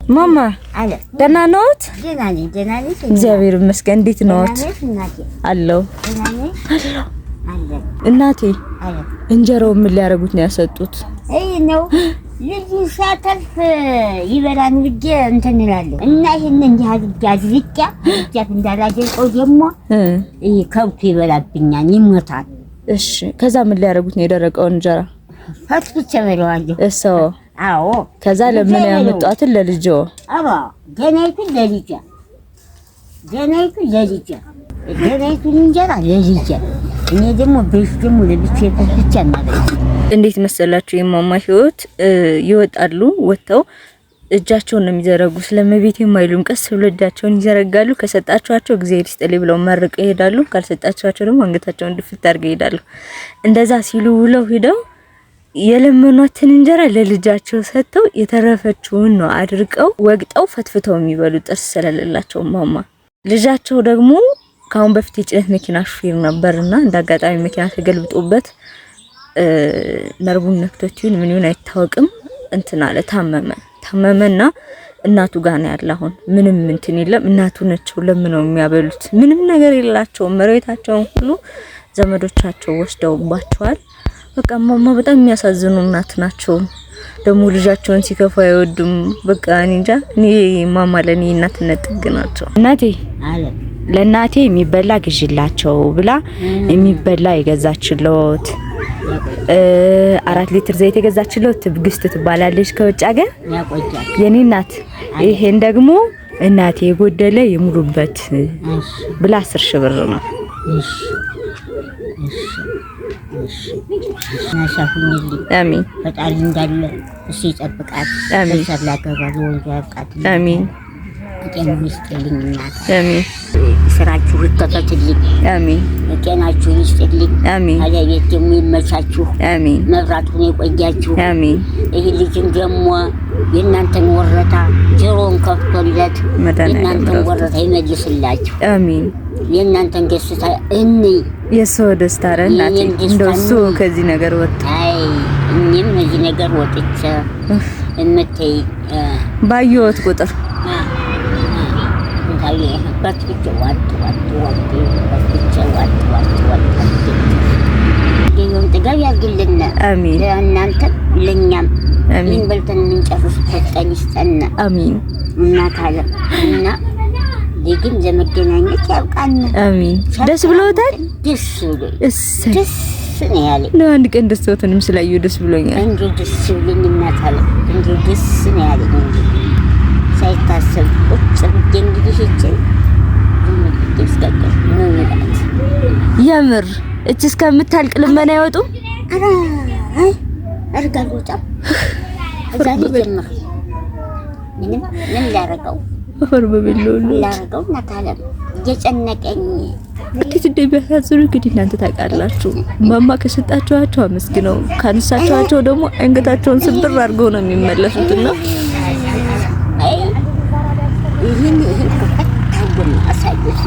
ማማ አለ ደህና ነዎት? ደህና ነኝ። እግዚአብሔር ይመስገን። እንዴት ነዎት? አለሁ። አለ እናቴ አለ እንጀራው ምን ሊያረጉት ነው ያሰጡት? አይ ነው ልጅ ሳተርፍ ይበላን ልጅ እንትን እላለሁ እና ይሄን እንዲህ አድርጌ አድርጌ እንዳላደርቀው ደግሞ ከብቱ ይበላብኛል፣ ይሞታል። እሺ ከዛ ምን ሊያረጉት ነው የደረቀውን እንጀራ? ፈትፍቼ በለዋለሁ። እሰው አዎ ከዛ ለምን ያመጣትን ለልጆ? አባ ገናይቱን ለልጄ ገናይቱን እንጀራ ለልጄ እኔ ደግሞ በሽ ደግሞ ለብቻ ፈትፍቼ ማለት እንዴት መሰላችሁ? የማማ ህይወት ይወጣሉ፣ ወጣው እጃቸውን ነው የሚዘረጉ። ስለመቤት የማይሉም ቀስ ብሎ እጃቸውን ይዘረጋሉ። ከሰጣቸዋቸው እግዚአብሔር ይስጥልኝ ብለው መርቀው ይሄዳሉ። ካልሰጣቸዋቸው ደግሞ አንገታቸውን ድፍት አድርገው ይሄዳሉ። እንደዛ ሲሉ ውለው ሄደው የለመኗትን እንጀራ ለልጃቸው ሰጥተው የተረፈችውን ነው አድርቀው ወግጠው ፈትፍተው የሚበሉ ጥርስ ስለሌላቸው ማማ። ልጃቸው ደግሞ ካሁን በፊት የጭነት መኪና ሹፌር ነበርና እንዳጋጣሚ መኪና ተገልብጦበት ነርቡን ነክቶት ይሁን ምን ይሁን አይታወቅም እንትን አለ፣ ታመመና እናቱ ጋር ነው ያለው። አሁን ምንም እንትን የለም። እናቱ ነቸው ለምነው የሚያበሉት። ምንም ነገር የላቸውም። መሬታቸውን ሁሉ ዘመዶቻቸው ወስደውባቸዋል። በቃ ማማ በጣም የሚያሳዝኑ እናት ናቸው። ደግሞ ልጃቸውን ሲከፋ አይወዱም። በቃ እንጃ እኔ ማማ ለኔ እናትነት ጥግ ናቸው። እናቴ አለ ለናቴ የሚበላ ግዢላቸው ብላ የሚበላ የገዛችሎት 4 ሊትር ዘይት የገዛችሎት ትግስት ትባላለች ከውጭ ሀገር ያቆያል። የኔ እናት ይሄን ደግሞ እናቴ የጎደለ ይሙሉበት ብላ 10 ሺህ ብር ነው። አሜን። ፈጣሪ እንዳለ እሺ ይጠብቃት። አሜን። ሰላገባሉ ወንጆ ያብቃት። አሜን። ጤናችሁን ይስጥልኝ እናት። አሜን። ስራችሁ ይከፈትልኝ። አሜን። ጤናችሁን ይስጥልኝ። አሜን። አለቤት ደግሞ ይመቻችሁ። አሜን። መብራቱን ይቆያችሁ። አሜን። ይሄ ልጅም ደግሞ የእናንተን ወረታ ጆሮን ከፍቶለት የእናንተን ወረታ ይመልስላችሁ። አሜን። የእናንተን ደስታ የሰው ደስታ ረናቴ እንደሱ ከዚህ ነገር ወጣ። አይ እኔም ከዚህ ነገር ወጥቼ እምታይ ባየሁት ቁጥር እንታይ በትብጭ ዋጥ ዲዮን ተጋብ ያግልና አሜን። ለእናንተ ለኛም አሜን። በልተን እንጨርስ ፈጣን ይስጠን አሜን። እናት አለ እና ለግን ለመገናኘት ያብቃን አሜን። ደስ ብሎታል። ደስ ነው ያለኝ። ለአንድ ቀን ደስታውንም ስላዩ ደስ ብሎኛል። እንዴ ደስ ብሎኝ እናት አለ እንዴ ደስ ነው ያለኝ። ሳይታሰብ ቁጭ ብዬ እንግዲህ የምር እቺ እስከምታልቅ ልመና አይወጡም። አይ አርጋሎታ እዛኔ ጀመር ምንም ምን ላረገው ላረገው እናታለም እየጨነቀኝ እንዴት እንደሚያሳዝኑ እንግዲህ እናንተ ታውቃላችሁ። ማማ ከሰጣችኋቸው አመስግነው ካነሳችኋቸው ደግሞ አንገታቸውን ስብር አድርገው ነው የሚመለሱትና አይ ይሄን ከፈታ ጎን አሳየሽ